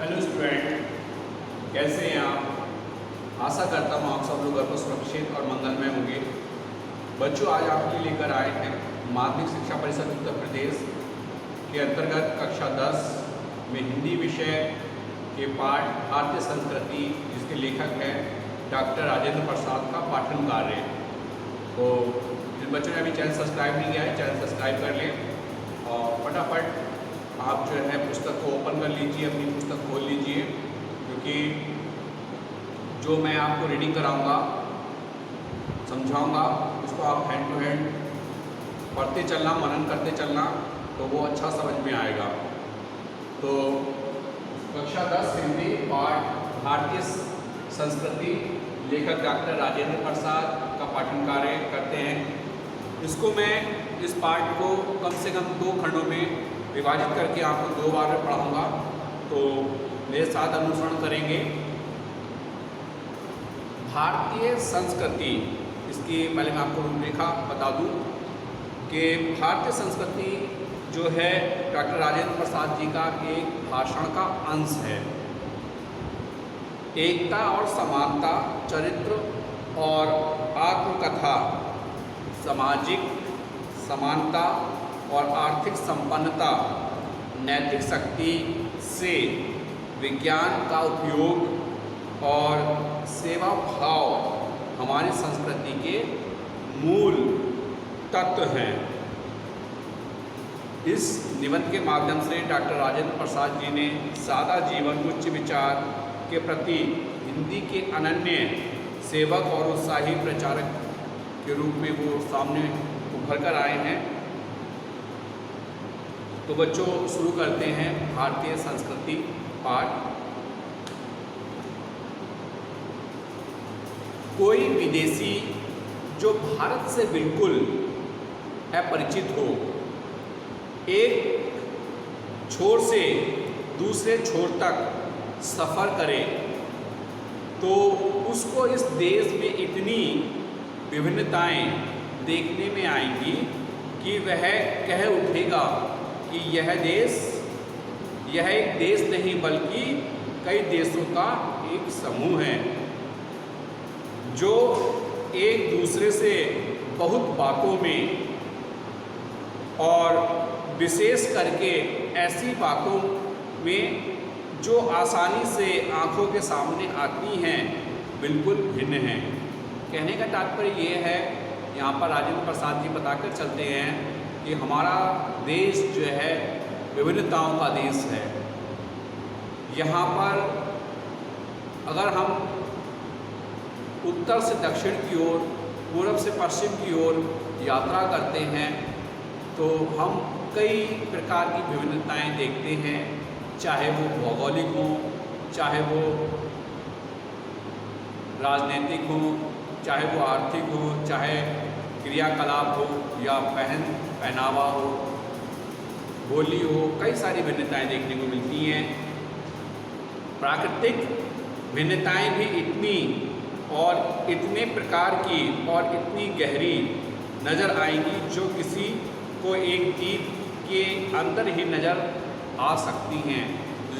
Hello student, कैसे हैं आप? आशा करता हूँ आप सब लोग घर पर सुरक्षित और मंगलमय होंगे। बच्चों, आज आपके लिए लेकर आए हैं माध्यमिक शिक्षा परिषद उत्तर प्रदेश के अंतर्गत कक्षा 10 में हिंदी विषय के पाठ भारतीय संस्कृति, जिसके लेखक हैं डॉक्टर राजेंद्र प्रसाद का पाठन कार्य। तो जिन बच्चों ने अभी चैनल सब्सक्राइब नहीं किया है, चैनल सब्सक्राइब कर लें और फटाफट आप जो है पुस्तक को ओपन कर लीजिए, अपनी पुस्तक खोल लीजिए, क्योंकि जो मैं आपको रीडिंग कराऊंगा, समझाऊंगा, उसको आप हैंड टू हैंड पढ़ते चलना, मनन करते चलना, तो वो अच्छा समझ में आएगा। तो कक्षा 10 हिंदी पाठ भारतीय संस्कृति, लेखक डॉक्टर राजेंद्र प्रसाद का पाठन कार्य करते हैं। इसको मैं इस पाठ को कम से कम 2 खंडों में विभाजित करके आपको 2 बार में पढ़ाऊँगा, तो मेरे साथ अनुसरण करेंगे। भारतीय संस्कृति, इसकी पहले मैं आपको रूपरेखा बता दूं कि भारतीय संस्कृति जो है डॉक्टर राजेंद्र प्रसाद जी का एक भाषण का अंश है। एकता और समानता, चरित्र और आत्मकथा, सामाजिक समानता और आर्थिक संपन्नता, नैतिक शक्ति से विज्ञान का उपयोग और सेवा भाव हमारी संस्कृति के मूल तत्व हैं। इस निबंध के माध्यम से डॉक्टर राजेंद्र प्रसाद जी ने सादा जीवन, उच्च विचार के प्रति हिंदी के अनन्य सेवक और उत्साही प्रचारक के रूप में वो सामने उभर कर आए हैं। तो बच्चों, शुरू करते हैं भारतीय संस्कृति पाठ। कोई विदेशी जो भारत से बिल्कुल अपरिचित हो, एक छोर से दूसरे छोर तक सफ़र करे, तो उसको इस देश में इतनी विभिन्नताएं देखने में आएंगी कि वह कह उठेगा कि यह एक देश नहीं बल्कि कई देशों का एक समूह है, जो एक दूसरे से बहुत बातों में और विशेष करके ऐसी बातों में जो आसानी से आँखों के सामने आती हैं, बिल्कुल भिन्न हैं। कहने का तात्पर्य ये है, यहाँ पर राजेंद्र प्रसाद जी बताकर चलते हैं कि हमारा देश जो है विभिन्नताओं का देश है। यहाँ पर अगर हम उत्तर से दक्षिण की ओर, पूर्व से पश्चिम की ओर यात्रा करते हैं, तो हम कई प्रकार की विभिन्नताएं देखते हैं, चाहे वो भौगोलिक हो, चाहे वो राजनीतिक हो, चाहे वो आर्थिक हो, चाहे क्रियाकलाप हो या पहनावा हो, बोली हो, कई सारी भिन्नताएं देखने को मिलती हैं। प्राकृतिक भिन्नताएं भी इतनी और इतने प्रकार की और इतनी गहरी नज़र आएंगी, जो किसी को एक तीर के अंदर ही नज़र आ सकती हैं।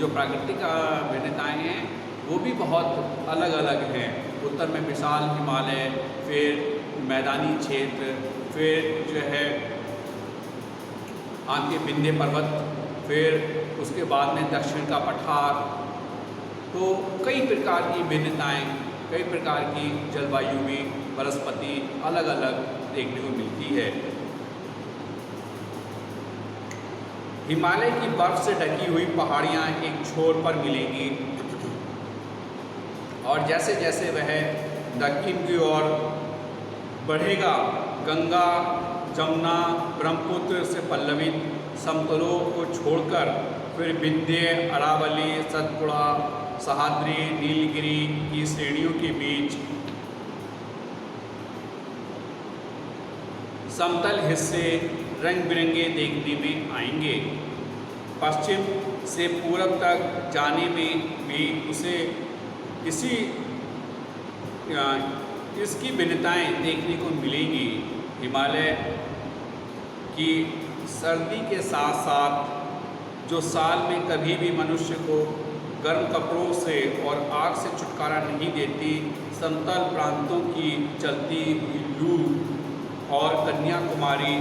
जो प्राकृतिक भिन्नताएं हैं वो भी बहुत अलग अलग हैं। उत्तर में विशाल हिमालय, फिर मैदानी क्षेत्र, फिर जो है आपके विंध्य पर्वत, फिर उसके बाद में दक्षिण का पठार। तो कई प्रकार की भिन्नताएं, कई प्रकार की जलवायु में वनस्पति अलग अलग देखने को मिलती है। हिमालय की बर्फ से ढकी हुई पहाड़ियाँ एक छोर पर मिलेंगी, और जैसे जैसे वह दक्षिण की ओर बढ़ेगा, गंगा, जमुना, ब्रह्मपुत्र से पल्लवित समतलों को छोड़कर फिर विंध्य, अरावली, सतपुड़ा, सह्याद्री, नीलगिरी की श्रेणियों के बीच समतल हिस्से रंग बिरंगे देखने में आएंगे। पश्चिम से पूरब तक जाने में भी इसकी भिन्नताएं देखने को मिलेंगी। हिमालय की सर्दी के साथ साथ जो साल में कभी भी मनुष्य को गर्म कपड़ों से और आग से छुटकारा नहीं देती। समतल प्रांतों की चलती हुई लू और कन्याकुमारी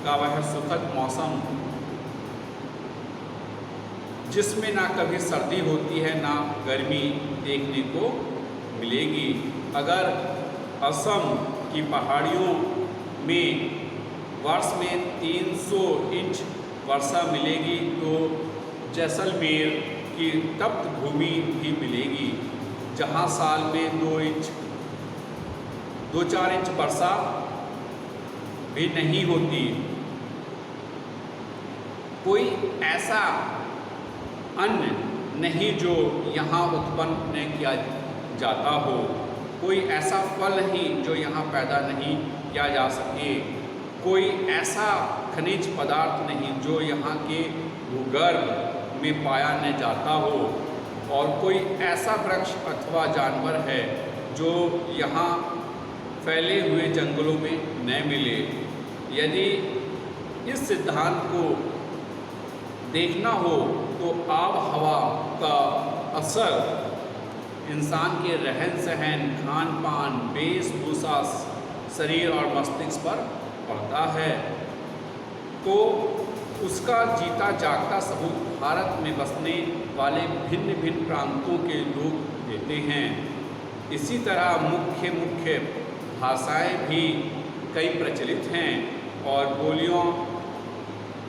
का वह सुखद मौसम जिसमें ना कभी सर्दी होती है ना गर्मी देखने को मिलेगी। अगर असम की पहाड़ियों में वर्ष में 300 इंच वर्षा मिलेगी तो जैसलमेर की तप्त भूमि भी मिलेगी, जहां साल में 2-4 इंच वर्षा भी नहीं होती। कोई ऐसा अन्न नहीं जो यहाँ उत्पन्न न किया जाता हो, कोई ऐसा फल नहीं जो यहाँ पैदा नहीं किया जा सके, कोई ऐसा खनिज पदार्थ नहीं जो यहाँ के भूगर्भ में पाया न जाता हो, और कोई ऐसा वृक्ष अथवा जानवर है जो यहाँ फैले हुए जंगलों में न मिले। यदि इस सिद्धांत को देखना हो तो आब हवा का असर इंसान के रहन सहन, खान पान, वेशभूषा, शरीर और मस्तिष्क पर पड़ता है, तो उसका जीता जागता सबूत भारत में बसने वाले भिन्न भिन्न प्रांतों के लोग देते हैं। इसी तरह मुख्य भाषाएं भी कई प्रचलित हैं और बोलियों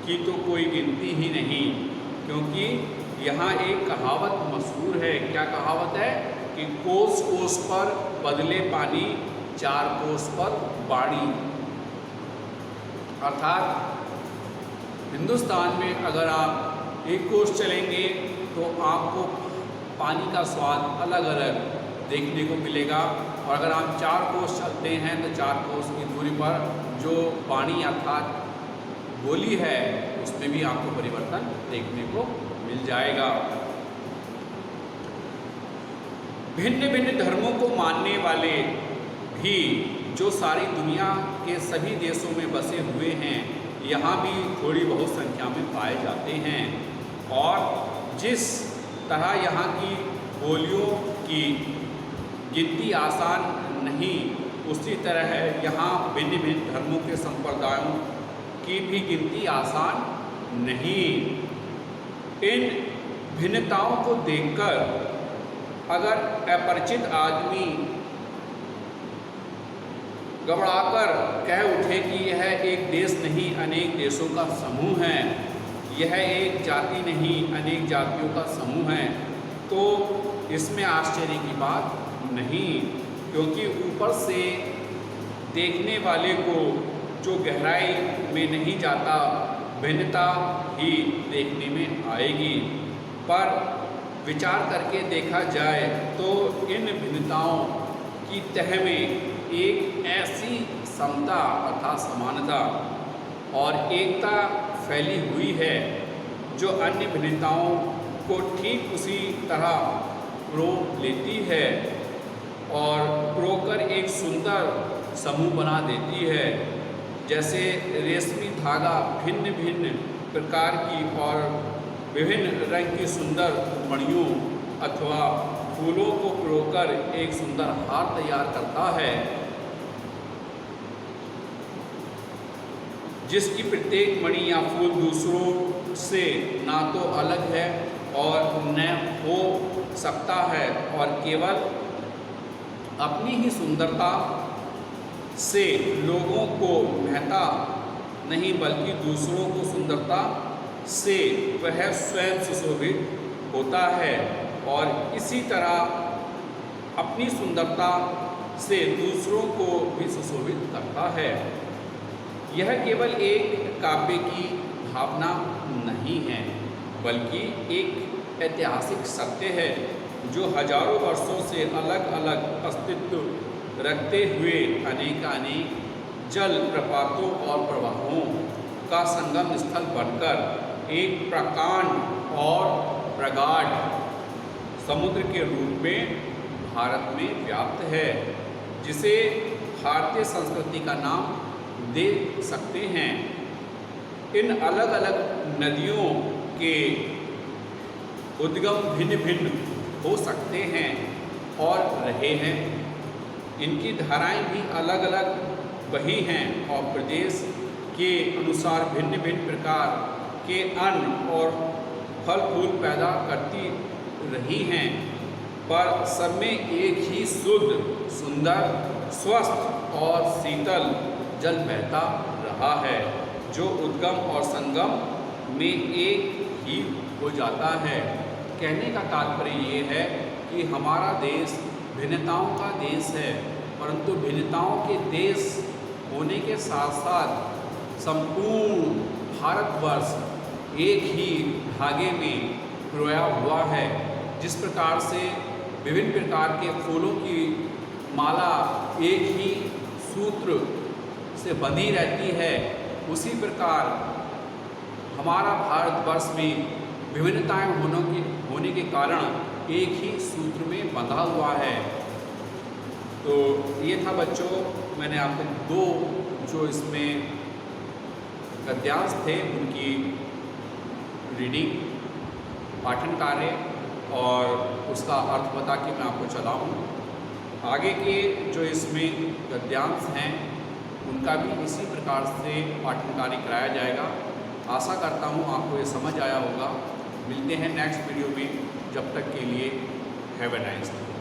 की तो कोई गिनती ही नहीं, क्योंकि यहाँ एक कहावत मशहूर है। क्या कहावत है कि कोस कोस पर बदले पानी, 4 कोस पर बाड़ी। अर्थात हिंदुस्तान में अगर आप 1 कोस चलेंगे तो आपको पानी का स्वाद अलग अलग देखने को मिलेगा, और अगर आप 4 कोस चलते हैं तो 4 कोस की दूरी पर जो पानी अर्थात बोली है उसमें भी आपको परिवर्तन देखने को मिल जाएगा। भिन्न भिन्न धर्मों को मानने वाले भी जो सारी दुनिया के सभी देशों में बसे हुए हैं, यहाँ भी थोड़ी बहुत संख्या में पाए जाते हैं, और जिस तरह यहाँ की बोलियों की गिनती आसान नहीं, उसी तरह यहाँ भिन्न भिन्न धर्मों के संप्रदायों की भी गिनती आसान नहीं। इन भिन्नताओं को देखकर अगर अपरिचित आदमी घबराकर कह उठे कि यह एक देश नहीं अनेक देशों का समूह है, यह एक जाति नहीं अनेक जातियों का समूह है, तो इसमें आश्चर्य की बात नहीं, क्योंकि ऊपर से देखने वाले को जो गहराई में नहीं जाता भिन्नता ही देखने में आएगी। पर विचार करके देखा जाए तो इन भिन्नताओं की तह में एक ऐसी समता अर्थात समानता और एकता फैली हुई है जो अन्य भिन्नताओं को ठीक उसी तरह प्रो लेती है और प्रोकर एक सुंदर समूह बना देती है। जैसे रेशमी धागा भिन्न भिन्न प्रकार की और विभिन्न रंग की सुंदर मणियों अथवा फूलों को पिरोकर एक सुंदर हार तैयार करता है, जिसकी प्रत्येक मणि या फूल दूसरों से ना तो अलग है और न हो सकता है, और केवल अपनी ही सुंदरता से लोगों को महता नहीं बल्कि दूसरों को सुंदरता से वह स्वयं सुशोभित होता है, और इसी तरह अपनी सुंदरता से दूसरों को भी सुशोभित करता है। यह केवल एक काव्य की भावना नहीं है बल्कि एक ऐतिहासिक सत्य है जो हजारों वर्षों से अलग अलग अस्तित्व रखते हुए अनेकानेक जल प्रपातों और प्रवाहों का संगम स्थल बनकर एक प्रकांड और प्रगाढ़ समुद्र के रूप में भारत में व्याप्त है, जिसे भारतीय संस्कृति का नाम दे सकते हैं। इन अलग अलग नदियों के उद्गम भिन्न भिन्न हो सकते हैं और रहे हैं। इनकी धाराएं भी अलग अलग बही हैं और प्रदेश के अनुसार भिन्न भिन्न प्रकार के अन्न और फल फूल पैदा करती रही हैं, पर सब में एक ही शुद्ध, सुंदर, स्वस्थ और शीतल जल बहता रहा है, जो उद्गम और संगम में एक ही हो जाता है। कहने का तात्पर्य ये है कि हमारा देश भिन्नताओं का देश है, परंतु भिन्नताओं के देश होने के साथ साथ संपूर्ण भारतवर्ष एक ही धागे में पिरोया हुआ है। जिस प्रकार से विभिन्न प्रकार के फूलों की माला एक ही सूत्र से बंधी रहती है, उसी प्रकार हमारा भारतवर्ष में विभिन्नताएं होने के कारण एक ही सूत्र में बंधा हुआ है। तो ये था बच्चों, मैंने आपको दो जो इसमें गद्यांश थे उनकी रीडिंग, पाठन कार्य और उसका अर्थ बता के मैं आपको चला हूँ। आगे के जो इसमें गद्यांश हैं उनका भी इसी प्रकार से पाठन कार्य कराया जाएगा। आशा करता हूँ आपको ये समझ आया होगा। मिलते हैं नेक्स्ट वीडियो में, जब तक के लिए हैव अ नाइस डे।